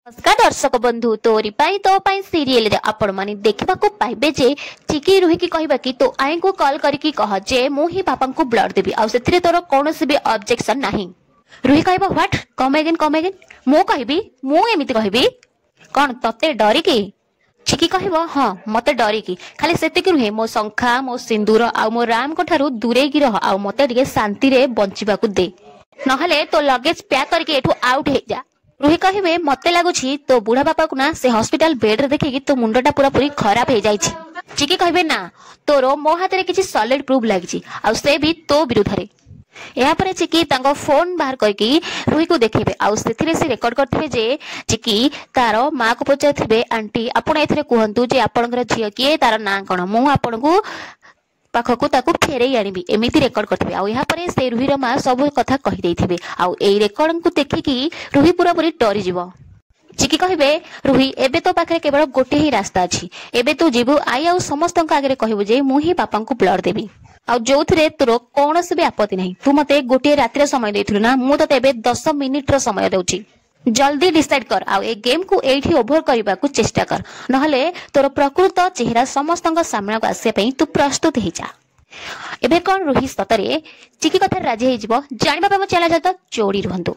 नमस्कार दर्शक बंधु तोरी पाई तो पाई सीरियल रे आपण माने देखबा को पाइबे जे चिकी रुही की कहबा कि तो आई को कॉल करके कह जे मु ही पापा को ब्लड देबी आ सेथिरे तोर कोनोसी भी ऑब्जेक्शन नाही। रुही कहबा व्हाट कम अगेन मु कहबी मु एमिति कहबी कोन तते डरी की चिकी कहबो हां मते डरी की खाली सेति कि रुहे मो संखा मो सिंदूर आ मो राम को ठारू दूरे की रह आ मते टिके शांति रे बंचिबा को दे नहले तो लगेज पैक करके एठू आउट हे जा। रुही कहबे मते लागुछि तो बुढ़ा बापा को ना से हॉस्पिटल बेड रे देखि तो मुंडटा पूरा पूरी खराब हे जाइछि। चिकी कहबे ना तोरो मो हाथ रे किछि सॉलिड प्रूफ लागिछि आ से भी तो विरुद्ध रे। या परे चिकी तांको फोन बाहर करके रुही को देखिबे आ सेथिरे से रेकॉर्ड करथिबे जे चिकी तारो मां को पचाथिबे आंटी आपण एथिरे कहंतु जे आपणकर झियो किए तार ना कोन मु आपण को पाखकु ताकू फेरे आनिबी एमिति रेकॉर्ड करथिबे आ या परे से रुहीर मां सब कथा कहि देथिबे आ एई रेकॉर्डिंग को देखिकी रुही पूरा पूरी डरी जिवो। चिकी कहबे रुही एबे तो पाखरे केवल गोटे ही रास्ता अछि एबे तू जीवु आई आ समस्त आगे कहबो जे मु ही पापा को ब्लड देबी आ जोथरे तोर कोनोसी भी आपत्ति नहीं। तू मते गोटे रात्रि समय देथिलु ना मु तो एबे 10 मिनिट रो समय देउची जल्दी डिसाइड कर आ ए गेम को एठी ओभर करबा को चेष्टा कर नहले तोर प्रकृत चेहरा समस्त सामना को आसे पई तू प्रस्तुत हे जा। एबे कोन रुही सतरे चिकी कथा राजी हे जिवो जानिबा पे चला जाता जोड़ी रहंतु।